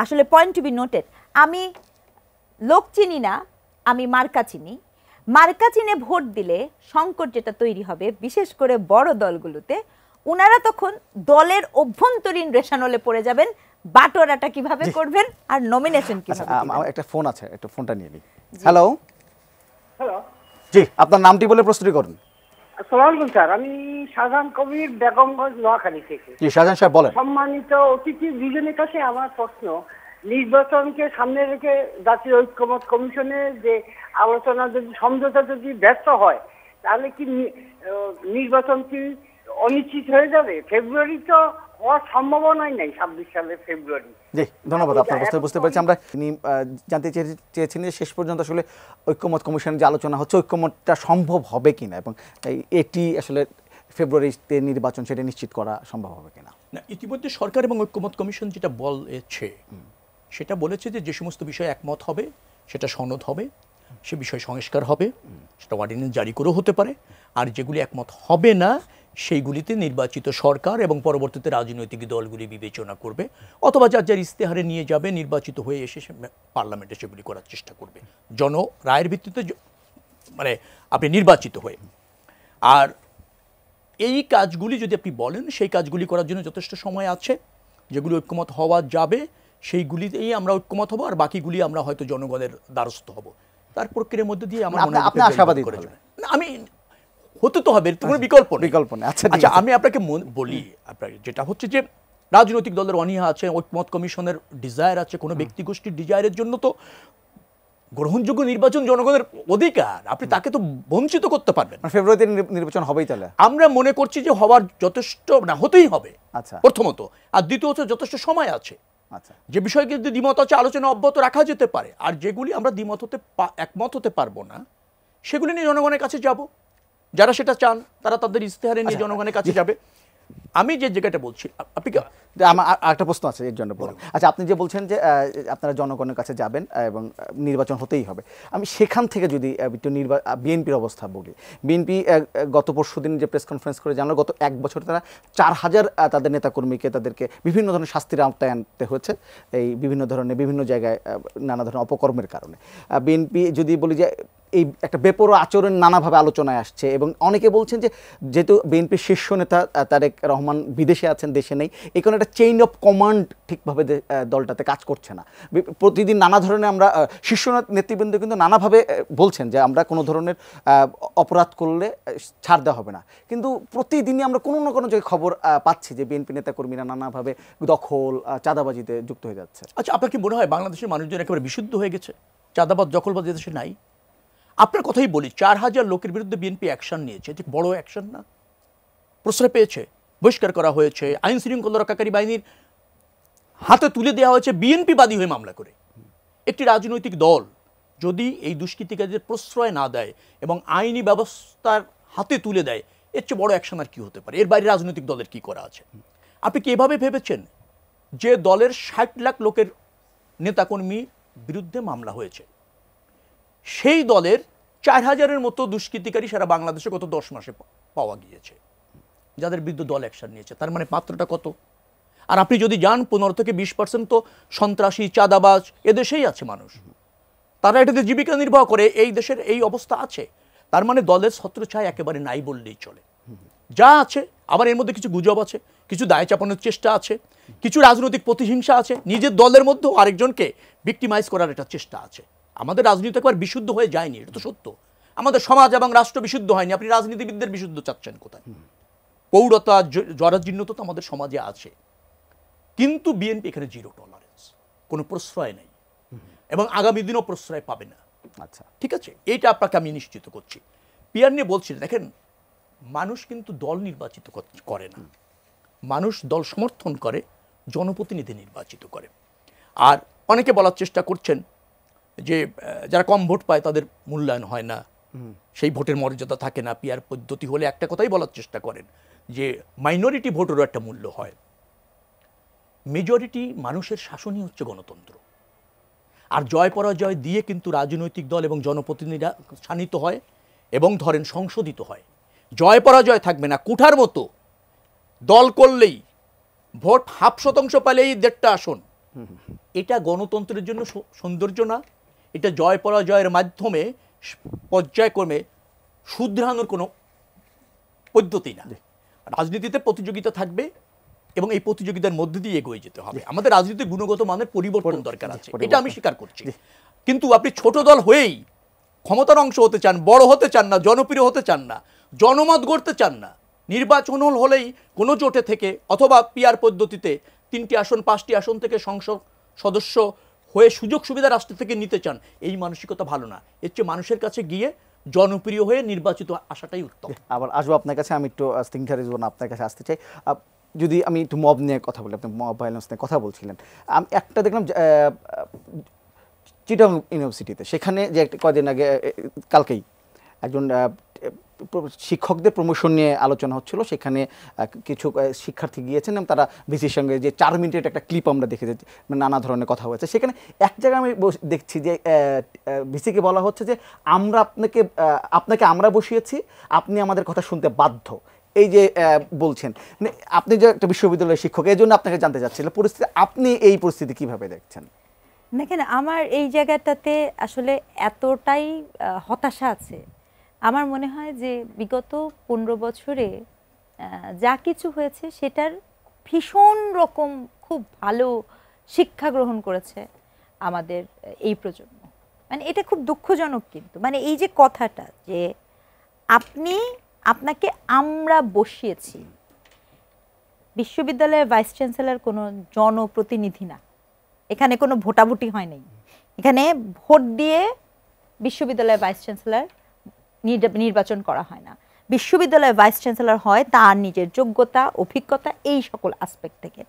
Speaker 3: আসলে পয়েন্ট টু বি নোটেড, আমি লোক চিনি না, আমি মার্কা চিনি। মার্কা চিনে ভোট দিলে সংকট যেটা তৈরি হবে, বিশেষ করে বড় দলগুলোতে, ওনারা তখন দলের অভ্যন্তরীণ রেশানলে পড়ে যাবেন, বাটোয়ারাটা কিভাবে করবেন আর নমিনেশন কিভাবে দিবেন।
Speaker 1: একটা ফোন আছে, একটা ফোনটা নিয়ে নিই। হ্যালো
Speaker 4: হ্যালো,
Speaker 1: জি, আপনার নামটি বলে প্রস্তুতি করুন।
Speaker 4: আসসালামু আলাইকুম স্যার, আমি শাহজাহান কবির, বেগমগঞ্জ, নোয়াখালী থেকে।
Speaker 1: জি শাহজাহান সাহেব বলেন।
Speaker 4: সম্মানিত অতিথি দুজনের কাছে আমার প্রশ্ন, নির্বাচনকে সামনে রেখে জাতীয় ঐক্যমত কমিশনের যে আলোচনা যদি সমঝোতা যদি ব্যর্থ হয়, তাহলে কি নির্বাচন কি অনিশ্চিত হয়ে যাবে? ফেব্রুয়ারি তো হওয়ার সম্ভাবনাই নাই, 26 সালের ফেব্রুয়ারি।
Speaker 1: জি ধন্যবাদ, আপনার বুঝতে পেরেছি আমরা। তিনি জানতে চেয়েছেন যে শেষ পর্যন্ত আসলে ঐক্যমত কমিশনের যে আলোচনা হচ্ছে, ঐক্যমতটা সম্ভব হবে কিনা এবং এটি আসলে ফেব্রুয়ারিতে নির্বাচন সেটা নিশ্চিত করা সম্ভব হবে কিনা।
Speaker 2: না, ইতিমধ্যে সরকার এবং ঐক্যমত কমিশন যেটা বলেছে, সেটা বলেছে যে সমস্ত বিষয়ে একমত হবে সেটা সনদ হবে, সে বিষয়ে সংস্কার হবে, সেটা অর্ডিন্যান্স জারি করেও হতে পারে, আর যেগুলি একমত হবে না সেইগুলিতে নির্বাচিত সরকার এবং পরবর্তীতে রাজনৈতিক দলগুলি বিবেচনা করবে, অথবা যার যার ইস্তেহারে নিয়ে যাবে, নির্বাচিত হয়ে এসে পার্লামেন্টে সেগুলি করার চেষ্টা করবে জন রায়ের ভিত্তিতে, মানে আপনি নির্বাচিত হয়ে। আর এই কাজগুলি যদি আপনি বলেন, সেই কাজগুলি করার জন্য যথেষ্ট সময় আছে। যেগুলি ঐক্যমত হওয়া যাবে সেইগুলিতেই আমরা ঐক্যমত হব, আর বাকিগুলি আমরা হয়তো জনগণের দ্বারস্থ হব। তার প্রক্রিয়ার মধ্যে দিয়ে আমার মনে হয়
Speaker 1: আপনি আশাবাদী
Speaker 2: করে আমি হতে তো হবে, কোনো বিকল্প নেই। আচ্ছা, আমি আপনাকে বলি, আপনাকে যেটা হচ্ছে যে রাজনৈতিক দলের অনীহা আছে, ঐক্যমত কমিশনের ডিজায়ার আছে, কোনো ব্যক্তি গোষ্ঠীর ডিজায়ারের জন্য তো গ্রহণযোগ্য নির্বাচন জনগণের অধিকার, আপনি তাকে তো বঞ্চিত করতে পারবেন।
Speaker 1: ফেব্রুয়ারিতে নির্বাচন হবেই তাহলে
Speaker 2: আমরা মনে করছি যে হওয়ার যথেষ্ট না, হতেই হবে।
Speaker 1: আচ্ছা,
Speaker 2: প্রথমত। আর দ্বিতীয়ত যথেষ্ট সময় আছে।
Speaker 1: আচ্ছা,
Speaker 2: যে বিষয়ে কিন্তু দ্বিমত আছে, আলোচনা অব্যাহত রাখা যেতে পারে। আর যেগুলি আমরা একমত হতে পারবো না, সেগুলি নিয়ে জনগণের কাছে যাব। যারা সেটা চান তারা তাদের ইস্তেহারে নিয়ে জনগণের কাছে যাবে। আমি যে জায়গাটা বলছি, আপনি
Speaker 1: আমার একটা প্রশ্ন আছে এর জন্য বলুন। আচ্ছা, আপনি যে বলছেন যে আপনারা জনগণের কাছে যাবেন এবং নির্বাচন হতেই হবে, আমি সেখান থেকে যদি একটু বিএনপির অবস্থা বলি, বিএনপি গত পরশুদিন যে প্রেস কনফারেন্স করে জানালো গত 1 বছর তারা 4000 তাদের নেতাকর্মীকে তাদেরকে বিভিন্ন ধরনের শাস্তির আওতায় আনতে হয়েছে, এই বিভিন্ন ধরনের বিভিন্ন জায়গায় নানা ধরনের অপকর্মের কারণে। বিএনপি যদি বলি যে এই একটা বেপরোয়া আচরণ নানাভাবে আলোচনায় আসছে, এবং অনেকে বলছেন যে যেহেতু বিএনপির শীর্ষ নেতা তারেক রহমান বিদেশে আছেন, দেশে নেই, এই কারণে একটা চেইন অফ কমান্ড ঠিকভাবে দলটাতে কাজ করছে না। প্রতিদিন নানা ধরনের আমরা শীর্ষ নেতৃবৃন্দ কিন্তু নানাভাবে বলছেন যে আমরা কোনো ধরনের অপরাধ করলে ছাড় দেওয়া হবে না, কিন্তু প্রতিদিনই আমরা কোনো না কোনো জায়গায় খবর পাচ্ছি যে বিএনপি নেতাকর্মীরা নানাভাবে দখল চাঁদাবাজিতে যুক্ত হয়ে যাচ্ছে।
Speaker 2: আচ্ছা, আপনার কি মনে হয় বাংলাদেশের মানুষজন একেবারে বিশুদ্ধ হয়ে গেছে? চাঁদাবাদ দখলবাদ দেশে নাই? আপনার কথাই বলি, 4000 লোকের বিরুদ্ধে বিএনপি অ্যাকশন নিয়েছে, এটি বড় অ্যাকশন না? প্রশ্রয় পেয়েছে, বহিষ্কার করা হয়েছে, আইন শৃঙ্খলা রক্ষাকারী বাহিনীর হাতে তুলে দেওয়া হয়েছে বিএনপি বাদী হয়ে মামলা করে। একটি রাজনৈতিক দল যদি এই দুষ্কৃতিকারীদের প্রশ্রয় না দেয় এবং আইনি ব্যবস্থার হাতে তুলে দেয়, এর চেয়ে বড় অ্যাকশন আর কি হতে পারে? এর বাইরে রাজনৈতিক দলের কি করা আছে? আপনি কি এভাবে ভেবেছেন যে দলের 60 লাখ লোকের নেতাকর্মী বিরুদ্ধে মামলা হয়েছে, সেই দলের 4000-এর মতো দুষ্কৃতিকারী সারা বাংলাদেশে গত 10 মাসে পাওয়া গিয়েছে, যাদের বিরুদ্ধে দল অ্যাকশন নিয়েছে? তার মানে মাত্রাটা কত? আর আপনি যদি যান 15 থেকে 20% তো সন্ত্রাসী, চাঁদাবাজ এদেশেই আছে মানুষ, তারা এটাতে জীবিকা নির্বাহ করে, এই দেশের এই অবস্থা আছে। তার মানে দলের ছত্রছায়া একেবারে নাই বললেই চলে। যা আছে, আবার এর মধ্যে কিছু গুজব আছে, কিছু দায় চাপানোর চেষ্টা আছে, কিছু রাজনৈতিক প্রতিহিংসা আছে, নিজের দলের মধ্যেও আরেকজনকে ভিক্টিমাইজ করার একটা চেষ্টা আছে। আমাদের রাজনীতি একবার বিশুদ্ধ হয়ে যায়নি, এটা তো সত্য। আমাদের সমাজ এবং রাষ্ট্র বিশুদ্ধ হয়নি। আপনি রাজনীতিবিদদের বিশুদ্ধ চাচ্ছেন কোথায়? পৌরতা, জরাজীর্ণতা তো আমাদের সমাজে আছে, কিন্তু বিএনপি এখানে জিরো টলারেন্স, কোনো প্রশ্রয় নেই এবং আগামী দিনও প্রশ্রয় পাবে না।
Speaker 1: আচ্ছা,
Speaker 2: ঠিক আছে, এইটা আপনাকে আমি নিশ্চিত করছি। পিয়ার নিয়ে বলছি, দেখেন, মানুষ কিন্তু দল নির্বাচিত করে না, মানুষ দল সমর্থন করে, জনপ্রতিনিধি নির্বাচিত করে। আর অনেকে বলার চেষ্টা করছেন যে যারা কম ভোট পায় তাদের মূল্যায়ন হয় না, সেই ভোটের মর্যাদা থাকে না। পিয়ার পদ্ধতি হলে একটা কথাই বলার চেষ্টা করেন যে মাইনরিটি ভোটেরও একটা মূল্য হয়। মেজরিটি মানুষের শাসনই হচ্ছে গণতন্ত্র। আর জয় পরাজয় দিয়ে কিন্তু রাজনৈতিক দল এবং জনপ্রতিনিধিরা শানিত হয় এবং ধরেন সংশোধিত হয়। জয় পরাজয় থাকবে না, কুঠার মতো দল করলেই ভোট 0.5% পেলেই 1.5টা আসন, এটা গণতন্ত্রের জন্য সৌন্দর্য না, এটা জয় পরাজয়ের মাধ্যমে পর্যায়ক্রমে শুধরানোর কোনো পদ্ধতি না। রাজনীতিতে প্রতিযোগিতা থাকবে এবং এই প্রতিযোগিতার মধ্যে দিয়ে এগিয়ে যেতে হবে। আমাদের রাজনীতির গুণগত মানের পরিবর্তন দরকার আছে, এটা আমি স্বীকার করছি। কিন্তু আপনি ছোট দল হয়েই ক্ষমতার অংশ হতে চান, বড় হতে চান না, জনপ্রিয় হতে চান না, জনমত গড়তে চান না, নির্বাচন হলেই কোনো জোটে থেকে অথবা পিআর পদ্ধতিতে 3টি আসন 5টি আসন থেকে সংসদ সদস্য হয়ে সুযোগ সুবিধা রাষ্ট্র থেকে নিতে চান, এই মানসিকতা ভালো না। এর চেয়ে মানুষের কাছে গিয়ে জনপ্রিয় হয়ে নির্বাচিত আসাটাই উত্তম।
Speaker 1: আবার আসবো আপনার কাছে, আমি একটু আপনার কাছে আসতে চাই। যদি আমি একটু মব নিয়ে কথা বলি, আপনি মব ভায়োলেন্স নিয়ে কথা বলছিলেন, আমি একটা দেখলাম চিটাগং ইউনিভার্সিটিতে, সেখানে যে কয়েকদিন আগে কালকেই একজন শিক্ষকদের প্রমোশন নিয়ে আলোচনা হচ্ছিল, সেখানে কিছু শিক্ষার্থী গিয়েছেন এবং তারা ভিসির সঙ্গে যে 4 মিনিটের একটা ক্লিপ আমরা দেখেছি, নানা ধরনের কথা হয়েছে। সেখানে এক জায়গায় আমি দেখছি যে ভিসিকে বলা হচ্ছে যে আপনাকে আমরা বসিয়েছি, আপনি আমাদের কথা শুনতে বাধ্য, এই যে বলছেন। মানে আপনি যে একটা বিশ্ববিদ্যালয়ের শিক্ষক, এই জন্য আপনাকে জানতে চাচ্ছিলাম পরিস্থিতি, আপনি এই পরিস্থিতি কিভাবে দেখছেন?
Speaker 3: দেখেন, আমার এই জায়গাটাতে আসলে এতটাই হতাশা আছে। আমার মনে হয় যে বিগত 15 বছরে যা কিছু হয়েছে সেটার ভীষণ রকম খুব ভালো শিক্ষা গ্রহণ করেছে আমাদের এই প্রজন্ম। মানে এটা খুব দুঃখজনক, কিন্তু মানে এই যে কথাটা যে আপনাকে আমরা বসিয়েছি, বিশ্ববিদ্যালয়ের ভাইস চ্যান্সেলর কোনো জনপ্রতিনিধি না, এখানে কোনো ভোটাভুটি হয় নাই, এখানে ভোট দিয়ে বিশ্ববিদ্যালয়ের ভাইস চ্যান্সেলর নির্বাচন করা হয় না। বিশ্ববিদ্যালয়ের ভাইস চ্যান্সেলর হয় তার নিজের যোগ্যতা, অভিজ্ঞতা, এই সকল আসপেক্ট থেকে।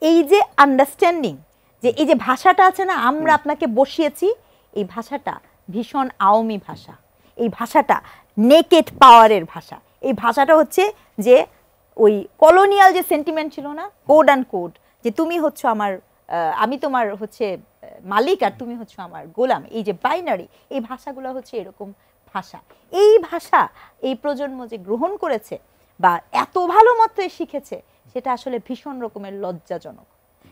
Speaker 3: এই যে আন্ডারস্ট্যান্ডিং, যে এই যে ভাষাটা আছে না, আমরা আপনাকে বসিয়েছি, এই ভাষাটা ভীষণ আওয়ামী ভাষা, এই ভাষাটা নেকেড পাওয়ারের ভাষা। এই ভাষাটা হচ্ছে যে ওই কলোনিয়াল যে সেন্টিমেন্ট ছিল না, কোড অ্যান্ড কোড, যে তুমি হচ্ছে আমার আমি তোমার হচ্ছে মালিক আর তুমি হচ্ছে আমার গোলাম, এই যে বাইনারি, এই ভাষাগুলো হচ্ছে এরকম ভাষা। এই ভাষা এই প্রজন্ম যে গ্রহণ করেছে বা এত ভালো মতো শিখেছে, সেটা আসলে ভীষণ রকমের লজ্জাজনক।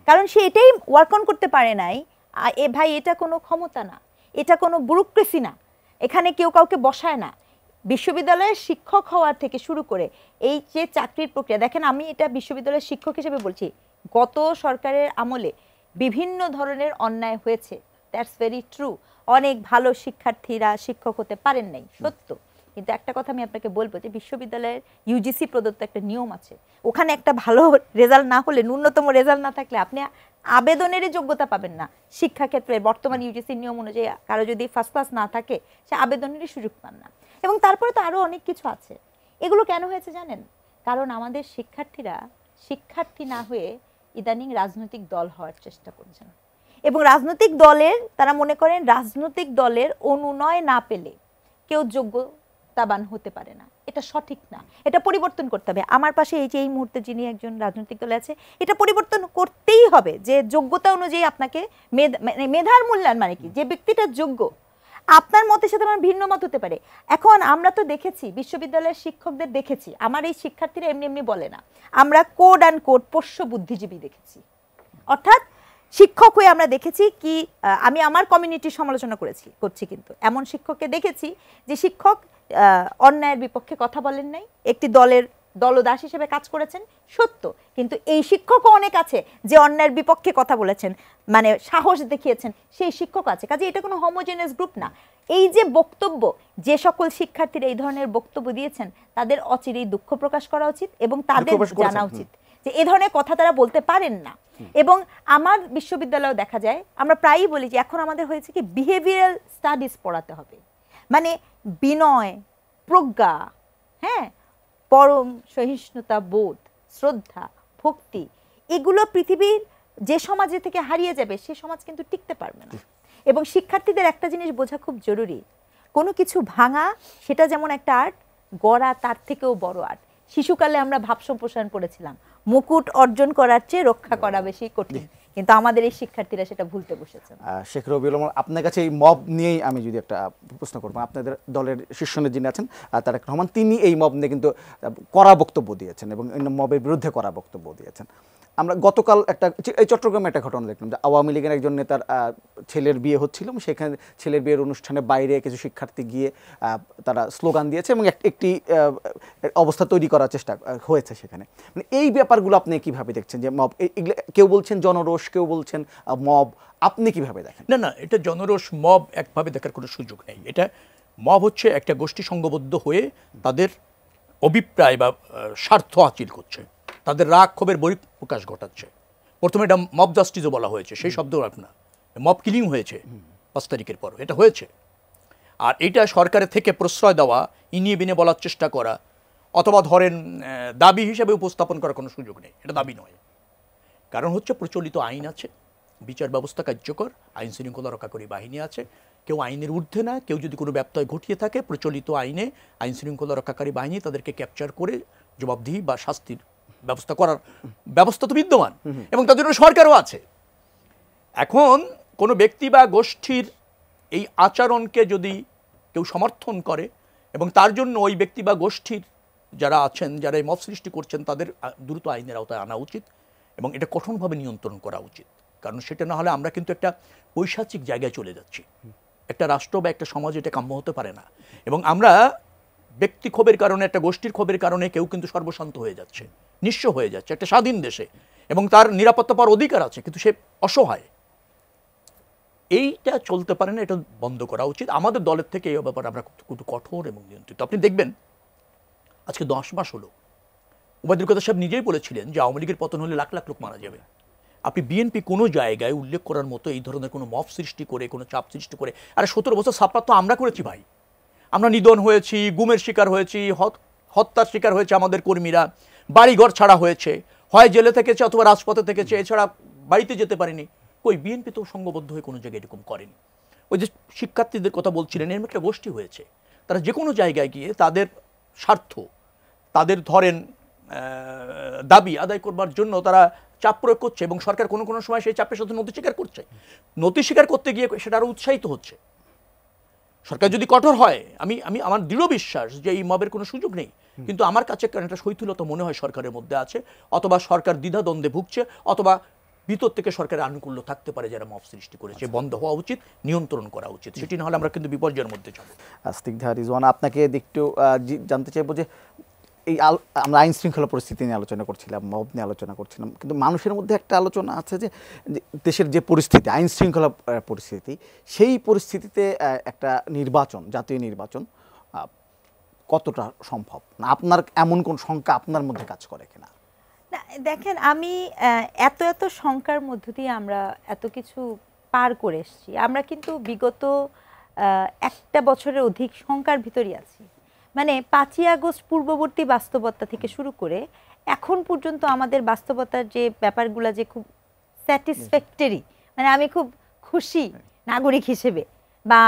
Speaker 3: কারণ সে এটাই ওয়ার্ক অন করতে পারে নাই। ভাই, এটা কোনো ক্ষমতা না, এটা কোনো ব্যুরোক্রেসি না, এখানে কেউ কাউকে বসায় না। বিশ্ববিদ্যালয়ের শিক্ষক হওয়ার থেকে শুরু করে এই যে চাকরির প্রক্রিয়া, দেখেন আমি এটা বিশ্ববিদ্যালয়ের শিক্ষক হিসেবে বলছি, গত সরকারের আমলে বিভিন্ন ধরনের অন্যায় হয়েছে, দ্যাটস ভেরি ট্রু। অনেক ভালো শিক্ষার্থীরা শিক্ষক হতে পারেন নাই, সত্য। কিন্তু একটা কথা আমি আপনাকে বলবো যে বিশ্ববিদ্যালয়ের ইউজিসি প্রদত্ত একটা নিয়ম আছে, ওখানে একটা ভালো রেজাল্ট না হলে, ন্যূনতম রেজাল্ট না থাকলে আপনি আবেদনেরই যোগ্যতা পাবেন না। শিক্ষাক্ষেত্রে বর্তমান ইউজিসির নিয়ম অনুযায়ী কারো যদি ফার্স্ট ক্লাস না থাকে, সে আবেদনেরই সুযোগ পান না। এবং তারপরে তো আরও অনেক কিছু আছে। এগুলো কেন হয়েছে জানেন? কারণ আমাদের শিক্ষার্থীরা শিক্ষার্থী না হয়ে ইদানিং রাজনৈতিক দল হওয়ার চেষ্টা করছেন, এবং রাজনৈতিক দলের, তারা মনে করেন রাজনৈতিক দলের অনুনয় না পেলে কেউ যোগ্যতাবান হতে পারে না। এটা সঠিক না, এটা পরিবর্তন করতে হবে। আমার পাশে এই যে এই মুহূর্তে যিনি একজন রাজনৈতিক দলে আছে, এটা পরিবর্তন করতেই হবে যে যোগ্যতা অনুযায়ী আপনাকে মেধার মূল্যায়ন, মানে কি, যে ব্যক্তিটা যোগ্য, আপনার মতের সাথে আমার ভিন্ন মত হতে পারে। এখন আমরা তো দেখেছি, বিশ্ববিদ্যালয়ের শিক্ষকদের দেখেছি, আমার এই শিক্ষার্থীরা এমনি এমনি বলে না, আমরা কোড অ্যান্ড কোড পোষ্য বুদ্ধিজীবী দেখেছি। অর্থাৎ শিক্ষক হয়ে আমরা দেখেছি কি, আমি আমার কমিউনিটির সমালোচনা করছি, কিন্তু এমন শিক্ষককে দেখেছি যে শিক্ষক অন্যায়ের বিপক্ষে কথা বলেন নাই, একটি দলের দলদাস হিসেবে কাজ করেছেন, সত্য। কিন্তু এই শিক্ষকও অনেক আছে যে অন্যায়ের বিপক্ষে কথা বলেছেন, মানে সাহস দেখিয়েছেন, সেই শিক্ষক আছে। কাজে এটা কোনো হোমোজেনাস গ্রুপ না। এই যে বক্তব্য, যে সকল শিক্ষার্থীরা এই ধরনের বক্তব্য দিয়েছেন, তাদের অচিরেই দুঃখ প্রকাশ করা উচিত এবং তাদের জানা উচিত যে এ ধরনের কথা তারা বলতে পারেন না। এবং আমার বিশ্ববিদ্যালয়েও দেখা যায়, আমরা প্রায়ই বলি যে এখন আমাদের হয়েছে কি, বিহেভিয়ারাল স্টাডিজ পড়াতে হবে, মানে বিনয়, প্রজ্ঞা, হ্যাঁ, পরম সহিষ্ণুতা বোধ, শ্রদ্ধা, ভক্তি, এগুলো পৃথিবীর যে সমাজে থেকে হারিয়ে যাবে, সে সমাজ কিন্তু টিকতে পারবে না। এবং শিক্ষার্থীদের একটা জিনিস বোঝা খুব জরুরি, কোনো কিছু ভাঙা সেটা যেমন একটা আর্ট, গড়া তার থেকেও বড় আর্ট। শিশুকালে আমরা ভাব সম্প্রসারণ পড়েছিলাম, মুকুট অর্জন করার চেয়ে রক্ষা করা বেশি কঠিন, কিন্তু আমাদের এই শিক্ষার্থীরা সেটা ভুলতে বসেছেন।
Speaker 1: শেখ রবিউল আলম, আপনার কাছে এই মব নিয়েই আমি যদি একটা প্রশ্ন করবো, আপনাদের দলের শীর্ষ নেতা যিনি আছেন তারেক রহমান, তিনি এই মব নিয়ে কিন্তু কড়া বক্তব্য দিয়েছেন এবং মবের বিরুদ্ধে কড়া বক্তব্য দিয়েছেন। আমরা গতকাল এই চট্টগ্রামে একটা ঘটনা দেখলাম যে আওয়ামী লীগের একজন নেতার ছেলের বিয়ে হচ্ছিল, সেখানে ছেলের বিয়ের অনুষ্ঠানে বাইরে কিছু শিক্ষার্থী গিয়ে তারা স্লোগান দিয়েছে এবং একটি অবস্থা তৈরি করার চেষ্টা হয়েছে সেখানে। মানে এই ব্যাপারগুলো আপনি কিভাবে দেখছেন, যে মব, কেউ বলছেন জনরোষ, কেউ বলছেন মব, আপনি কিভাবে দেখেন?
Speaker 2: না, এটা জনরোষ মব একভাবে দেখার কোনো সুযোগ নেই। এটা মব হচ্ছে একটা গোষ্ঠী সংঘবদ্ধ হয়ে তাদের অভিপ্রায় বা স্বার্থ হাসিল করছে, তাদের রাগ ক্ষোভের বহিঃপ্রকাশ ঘটাচ্ছে। প্রথমে এটা মব জাস্টিসও বলা হয়েছে, সেই শব্দ রাখ না, মব কিলিং হয়েছে 5 তারিখের পর, এটা হয়েছে। আর এটা সরকারের থেকে প্রশ্রয় দেওয়া, ইনিয়ে বিনে বলার চেষ্টা করা, অথবা ধরেন দাবি হিসেবে উপস্থাপন করার কোনো সুযোগ নেই, এটা দাবি নয়। কারণ হচ্ছে প্রচলিত আইন আছে, বিচার ব্যবস্থা কার্যকর, আইন শৃঙ্খলা রক্ষাকারী বাহিনী আছে, কেউ আইনের ঊর্ধ্বে না। কেউ যদি কোনো ব্যত্যয় ঘটিয়ে থাকে, প্রচলিত আইনে আইন শৃঙ্খলা রক্ষাকারী বাহিনী তাদেরকে ক্যাপচার করে জবাবদিহি বা শাস্তির ব্যবস্থা করার ব্যবস্থা তো বিদ্যমান, এবং তার জন্য সরকারও আছে। এখন কোনো ব্যক্তি বা গোষ্ঠীর এই আচরণকে যদি কেউ সমর্থন করে এবং তার জন্য ওই ব্যক্তি বা গোষ্ঠীর যারা আছেন, যারা এই মব সৃষ্টি করছেন, তাদের দ্রুত আইনের আওতায় আনা উচিত এবং এটা কঠোরভাবে নিয়ন্ত্রণ করা উচিত। কারণ সেটা না হলে আমরা কিন্তু একটা পৈশাচিক জায়গায় চলে যাচ্ছি। একটা রাষ্ট্র বা একটা সমাজ এটা কাম্য হতে পারে না। এবং আমরা ব্যক্তি ক্ষোভের কারণে, একটা গোষ্ঠীর ক্ষোভের কারণে কেউ কিন্তু সর্বশান্ত হয়ে যাচ্ছে, নিঃস্ব হয়ে যাচ্ছে একটা স্বাধীন দেশে, এবং তার নিরাপত্তা পাওয়ার অধিকার আছে, কিন্তু সে অসহায়। এইটা চলতে পারে না, এটা বন্ধ করা উচিত। আমাদের দলের থেকে এই ব্যাপারে আমরা খুব কঠোর এবং নিয়ন্ত্রিত। আপনি দেখবেন আজকে 10 মাস হলো, ওবায়দুল কাদের সাহেব নিজেই বলেছিলেন যে আওয়ামী লীগের পতন হলে লাখ লাখ লোক মারা যাবে। আপনি বিএনপি কোনো জায়গায় উল্লেখ করার মতো এই ধরনের কোনো মব সৃষ্টি করে, কোনো চাপ সৃষ্টি করে, আরে 17 বছর ছাত্র তো আমরা করেছি ভাই। আমরা নিধন হয়েছি, গুমের শিকার হয়েছি, হত্যার শিকার হয়েছে আমাদের কর্মীরা, বাড়িঘর ছাড়া হয়েছে, হয় জেলে থেকেছে অথবা রাজপথে থেকেছে, এছাড়া বাড়িতে যেতে পারেনি। কই, বিএনপি তো সংঘবদ্ধ হয়ে কোনো জায়গায় এরকম করেনি। ওই যে শিক্ষার্থীদের কথা বলছিলেন, এর একটা গোষ্ঠী হয়েছে, তারা যে কোনো জায়গায় গিয়ে তাদের স্বার্থ, তাদের ধরেন দাবি আদায় করবার জন্য তারা চাপ প্রয়োগ করছে এবং সরকার কোনো কোনো সময় সেই চাপের সাথে নতি স্বীকার করছে, নতি স্বীকার করতে গিয়ে সেটা আরও উৎসাহিত হচ্ছে। সরকার যদি কঠোর হয়, আমি আমি আমার দৃঢ় বিশ্বাস যে এই মবের কোনো সুযোগ নেই, কিন্তু আমার কাছে একটা শৈথিলতা মনে হয় সরকারের মধ্যে আছে, অথবা সরকার দ্বিধাদ্বন্দ্বে ভুগছে, অথবা ভিতর থেকে সরকারের আনুকূল্য থাকতে পারে যারা মব সৃষ্টি করেছে। বন্ধ হওয়া উচিত, নিয়ন্ত্রণ করা উচিত, সেটি না হলে আমরা কিন্তু বিপর্যয়ের মধ্যে যাব।
Speaker 1: স্নিগ্ধা রিজওয়ানা, আপনাকে একটু জানতে চাইবো যে এই আমরা আইন শৃঙ্খলা পরিস্থিতি নিয়ে আলোচনা করছিলাম, মব নিয়ে আলোচনা করছিলাম, কিন্তু মানুষের মধ্যে একটা আলোচনা আছে যে দেশের যে পরিস্থিতি, আইন শৃঙ্খলা পরিস্থিতি, সেই পরিস্থিতিতে একটা নির্বাচন, জাতীয় নির্বাচন কতটা সম্ভব, না আপনার এমন কোন শঙ্কা আপনার মধ্যে কাজ করে কিনা?
Speaker 3: না দেখেন, আমি এত এত শঙ্কার মধ্য দিয়ে আমরা এত কিছু পার করে এসেছি। আমরা কিন্তু বিগত একটা বছরের অধিক শঙ্কার ভিতরই আছি। মানে 5ই আগস্ট পূর্ববর্তী বাস্তবতা থেকে শুরু করে এখন পর্যন্ত আমাদের বাস্তবতার যে ব্যাপারগুলো যে খুব স্যাটিসফ্যাক্টরি, মানে আমি খুব খুশি নাগরিক হিসেবে, বা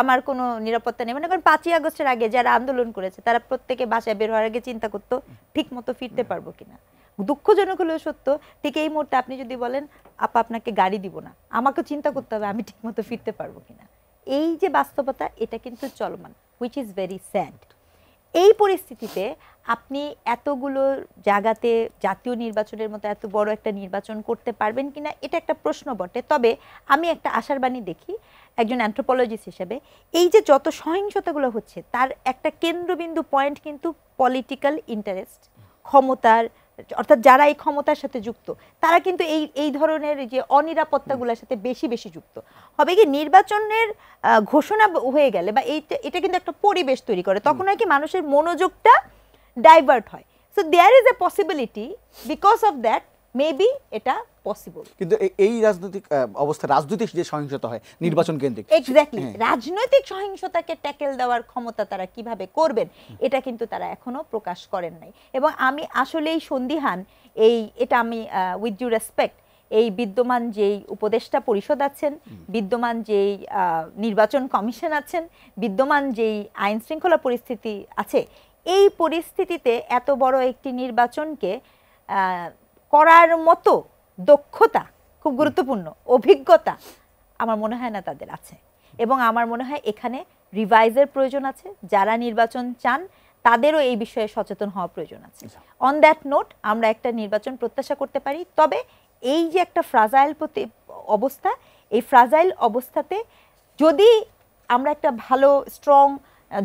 Speaker 3: আমার কোনো নিরাপত্তা নেই। মানে কারণ 5ই আগস্টের আগে যারা আন্দোলন করেছে তারা প্রত্যেকে বাসায় বের হওয়ার আগে চিন্তা করতো ঠিক মতো ফিরতে পারবো কিনা। দুঃখজনক হলেও সত্য, ঠিক এই মুহূর্তে আপনি যদি বলেন আপা আপনাকে গাড়ি দিব না, আমাকে চিন্তা করতে হবে আমি ঠিক মতো ফিরতে পারবো কিনা। এই যে বাস্তবতা, এটা কিন্তু চলমান, হুইচ ইজ ভেরি স্যাড। এই পরিস্থিতিতে আপনি এতগুলো জায়গাতে জাতীয় নির্বাচনের মতো এত বড় একটা নির্বাচন করতে পারবেন কিনা, এটা একটা প্রশ্ন বটে। তবে আমি একটা আশার বাণী দেখি একজন অ্যানথ্রোপোলজিস্ট হিসেবে। এই যে যত সহিংসতাগুলো হচ্ছে তার একটা কেন্দ্রবিন্দু পয়েন্ট কিন্তু পলিটিক্যাল ইন্টারেস্ট, ক্ষমতার, অর্থাৎ যারা এই ক্ষমতার সাথে যুক্ত তারা কিন্তু এই ধরনের যে অনিরাপত্তাগুলোর সাথে বেশি বেশি যুক্ত হবে। কি নির্বাচনের ঘোষণা হয়ে গেলে বা এটা কিন্তু একটা পরিবেশ তৈরি করে, তখন হয় কি মানুষের মনোযোগটা ডাইভার্ট হয়। So there is a possibility, because of that maybe এটা পসিবল।
Speaker 1: কিন্তু এই রাজনৈতিক অবস্থা, রাজনৈতিক যে সহিংসতা হয় নির্বাচন কেন্দ্রিক,
Speaker 3: এক্স্যাক্টলি, রাজনৈতিক সহিংসতাকে ট্যাকেল দেওয়ার ক্ষমতা তারা কিভাবে করবেন এটা কিন্তু তারা এখনো প্রকাশ করেন নাই। এবং আমি আসলেই সন্দিহান এটা আমি উইথ ডিউ রেসপেক্ট, এই বিদ্যমান যেই উপদেষ্টা পরিষদ আছেন, বিদ্যমান যেই নির্বাচন কমিশন আছেন, বিদ্যমান যেই আইন শৃঙ্খলা পরিস্থিতি আছে, এই পরিস্থিতিতে এত বড় একটি নির্বাচনকে করার মতো দক্ষতা, খুব গুরুত্বপূর্ণ অভিজ্ঞতা আমার মনে হয় না তাদের আছে। এবং আমার মনে হয় এখানে রিভাইজের প্রয়োজন আছে। যারা নির্বাচন চান তাদেরও এই বিষয়ে সচেতন হওয়া প্রয়োজন আছে। অন দ্যাট নোট আমরা একটা নির্বাচন প্রত্যাশা করতে পারি। তবে এই যে একটা ফ্রাজাইল অবস্থা, এই ফ্রাজাইল অবস্থাতে যদি আমরা একটা ভালো স্ট্রং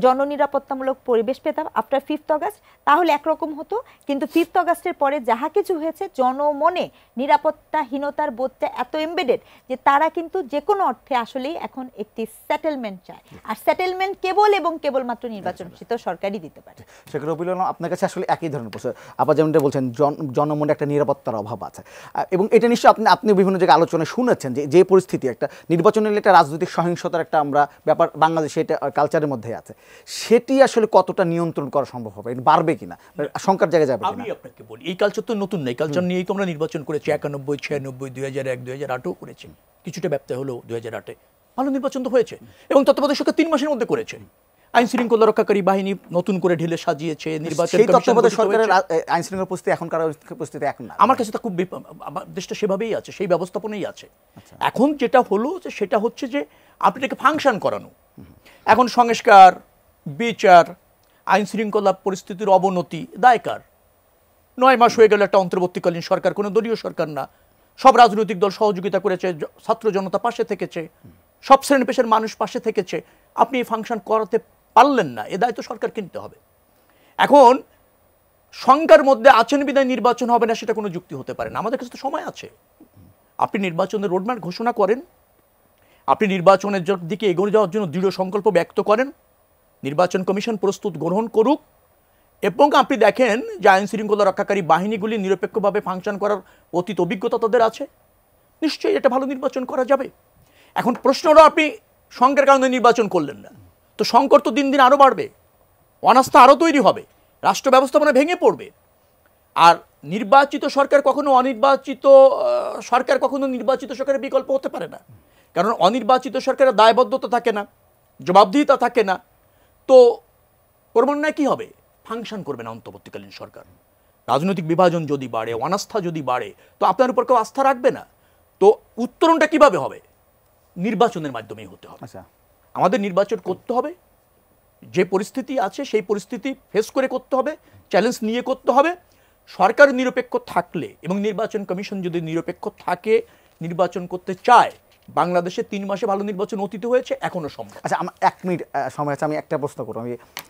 Speaker 3: জননিরাপত্তামূলক পরিবেশ পেতাম আফটার 5th অগাস্ট, তাহলে একরকম হতো। কিন্তু 5th অগাস্টের পরে যাহা কিছু হয়েছে, জনমনে নিরাপত্তাহীনতার বোধটা এত এমবেডেড যে তারা কিন্তু যে কোনো অর্থে আসলেই এখন একটি সেটেলমেন্ট চায়। আর সেটেলমেন্ট কেবল এবং কেবলমাত্র নির্বাচনকৃত সরকারই দিতে পারে।
Speaker 1: শেখ রবিউল আলম, আপনার কাছে আসলে একই ধরনের প্রশ্ন। আবার যেমনটা বলছেন জনমনে একটা নিরাপত্তার অভাব আছে, এবং এটা নিশ্চয়ই আপনি বিভিন্ন জায়গায় আলোচনায় শুনেছেন যে পরিস্থিতি একটা নির্বাচনের একটা রাজনৈতিক সহিংসতার একটা আমরা ব্যাপার বাংলাদেশে এটা কালচারের মধ্যে আছে, সেটি আসলে কতটা নিয়ন্ত্রণ করা সম্ভব হবে, বাড়বে কিনা, শঙ্কার জায়গায় যাবে কিনা?
Speaker 2: আমি আপনাকে বলি, এই কালচার তো নতুন নেই, কালচার নিয়েই তো আমরা নির্বাচন করেছি 91, 96, 2001, 2008ও করেছি, কিছুটা ব্যত্যয় হলো 2008-এ, ভালো নির্বাচন তো হয়েছে। এবং তত্ত্বাবধায়ক সরকার 3 মাসের মধ্যে করেছে, আইন শৃঙ্খলা রক্ষাকারী বাহিনী নতুন করে ঢেলে সাজিয়েছে, নির্বাচন
Speaker 1: তত্ত্বাবধায়ক সরকারের আইন শৃঙ্খলা পরিস্থিতি এখনকার পরিস্থিতি এখন না।
Speaker 2: আমার কাছে তো খুব আমার দেশটা সেভাবেই আছে, সেই ব্যবস্থাপনাই আছে। এখন যেটা হলো যে সেটা হচ্ছে যে আপনি এটাকে ফাংশন করানো। এখন সংস্কার, বিচার, আইন শৃঙ্খলা পরিস্থিতির অবনতি দায়কার। 9 মাস হয়ে গেল একটা অন্তর্বর্তীকালীন সরকার, কোনো দলীয় সরকার না, সব রাজনৈতিক দল সহযোগিতা করেছে, ছাত্র জনতা পাশে থেকেছে, সব শ্রেণী পেশার মানুষ পাশে থেকেছে। আপনি এই ফাংশন করাতে পারলেন না, এ দায়িত্ব সরকার কিনতে হবে। এখন সংখ্যার মধ্যে আছেন বিদায় নির্বাচন হবে না, সেটা কোনো যুক্তি হতে পারে না। আমাদের কাছে তো সময় আছে। আপনি নির্বাচনের রোডম্যাপ ঘোষণা করেন, আপনি নির্বাচনের দিকে এগিয়ে যাওয়ার জন্য দৃঢ় সংকল্প ব্যক্ত করেন, নির্বাচন কমিশন প্রস্তুত গ্রহণ করুক, এবং আপনি দেখেন যে আইন শৃঙ্খলা রক্ষাকারী বাহিনীগুলি নিরপেক্ষভাবে ফাংশন করার অতীত অভিজ্ঞতা তাদের আছে, নিশ্চয়ই এটা ভালো নির্বাচন করা যাবে। এখন প্রশ্ন হলো, আপনি সংখ্যার কারণে নির্বাচন করলেন না, তো সংকট তো দিন দিন আরও বাড়বে, অনাস্থা আরও তৈরি হবে, রাষ্ট্র ব্যবস্থাপনা ভেঙে পড়বে। আর নির্বাচিত সরকার কখনো নির্বাচিত সরকারের বিকল্প হতে পারে না, কারণ অনির্বাচিত সরকারের দায়বদ্ধতা থাকে না, জবাবদিহিতা থাকে না। তো ক্রমান্বয়ে কী হবে, ফাংশন করবে না অন্তর্বর্তীকালীন সরকার। রাজনৈতিক বিভাজন যদি বাড়ে, অনাস্থা যদি বাড়ে, তো আপনার উপর কেউ আস্থা রাখবে না। তো উত্তরণটা কিভাবে হবে? নির্বাচনের মাধ্যমেই হতে হবে।
Speaker 1: আচ্ছা,
Speaker 2: আমাদের নির্বাচন করতে হবে, যে পরিস্থিতি আছে সেই পরিস্থিতি ফেস করে করতে হবে, চ্যালেঞ্জ নিয়ে করতে হবে। সরকার নিরপেক্ষ থাকলে এবং নির্বাচন কমিশন যদি নিরপেক্ষ থাকে, নির্বাচন করতে চায়, বাংলাদেশে 3 মাসে ভালো নির্বাচন অতীত হয়েছে, এখনো সম্ভব।
Speaker 1: আচ্ছা, আমার 1 মিনিট সময় আছে, আমি একটা প্রশ্ন করব।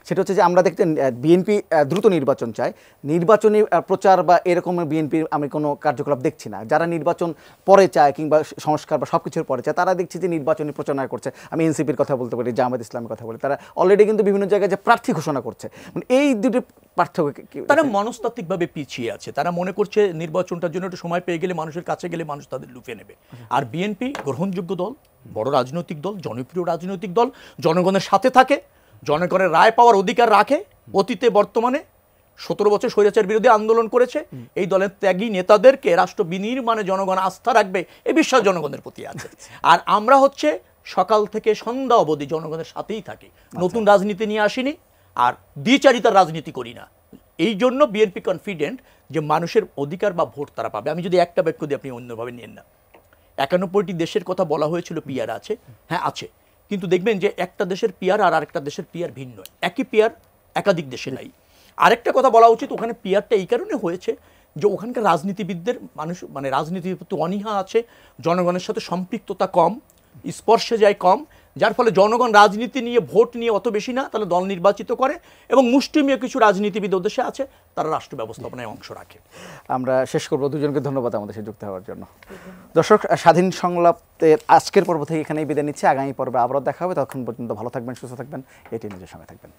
Speaker 1: সেটা হচ্ছে যে আমরা দেখতে বিএনপি দ্রুত নির্বাচন চায়, নির্বাচনী প্রচার বা এরকম বিএনপির আমি কোনো কার্যকলাপ দেখছি না। যারা নির্বাচন পরে চায় কিংবা সংস্কার বা সব কিছুর পরে চায়, তারা দেখছি যে নির্বাচনী প্রচারণা করছে। আমি এনসিপির কথা বলতে পারি, জামায়াত ইসলামের কথা বলি, তারা অলরেডি কিন্তু বিভিন্ন জায়গায় যে প্রার্থী ঘোষণা করছে। মানে এই দুটি পার্থক্য কি?
Speaker 2: তারা মনস্তাত্ত্বিকভাবে পিছিয়ে আছে। তারা মনে করছে নির্বাচনটার জন্য একটু সময় পেয়ে গেলে, মানুষের কাছে গেলে মানুষ তাদের লুফে নেবে। আর বিএনপি গ্রহণযোগ্য দল, বড় রাজনৈতিক দল, জনপ্রিয় রাজনৈতিক দল, জনগণের সাথে থাকে, জনগণের রায় পাওয়ার অধিকার রাখে। অতীতে বর্তমানে 17 বছর স্বৈরাচার বিরোধী আন্দোলন করেছে। এই দলের ত্যাগী নেতাদেরকে রাষ্ট্র বিনির্মাণে জনগণ আস্থা রাখবে, এ বিশ্বাস জনগণের প্রতি আছে। আর আমরা হচ্ছে সকাল থেকে সন্ধ্যা অবধি জনগণের সাথেই থাকি, নতুন রাজনীতি নিয়ে আসিনি, আর দ্বিচারিতার রাজনীতি করি না। এই জন্য বিএনপি কনফিডেন্ট যে মানুষের অধিকার বা ভোট তারা পাবে। আমি যদি একটা বাক্য দিই, আপনি অন্যভাবে নিন না। 91টি দেশের কথা বলা হয়েছিল পিআর আছে, হ্যাঁ আছে, কিন্তু দেখবেন যে একটা দেশের পিআর আর আরেকটা দেশের পিআর ভিন্ন। একই পিআর একাধিক দেশে নাই। আরেকটা কথা বলা উচিত, ওখানে পিআরটা এই কারণে হয়েছে যে ওখানকার রাজনীতিবিদদের মানুষ মানে রাজনীতির প্রতি অনীহা আছে, জনগণের সাথে সম্পৃক্ততা কম, স্পর্শে যায় কম, যার ফলে জনগণ রাজনীতি নিয়ে ভোট নিয়ে অত বেশি না, তাহলে দল নির্বাচিত করে এবং মুষ্টিমেয় কিছু রাজনীতিবিদ দেশে আছে, তারা রাষ্ট্র ব্যবস্থাপনায় অংশ রাখে।
Speaker 1: আমরা শেষ করবো। দুজনকে ধন্যবাদ আমাদের সাথে যুক্ত হওয়ার জন্য। দর্শক, স্বাধীন সংলাপের আজকের পর্ব থেকে এখানেই বিদায় নিচ্ছে। আগামী পর্বে আবারও দেখা হবে। ততক্ষণ পর্যন্ত ভালো থাকবেন, সুস্থ থাকবেন, এটি নিজের সঙ্গে থাকবেন।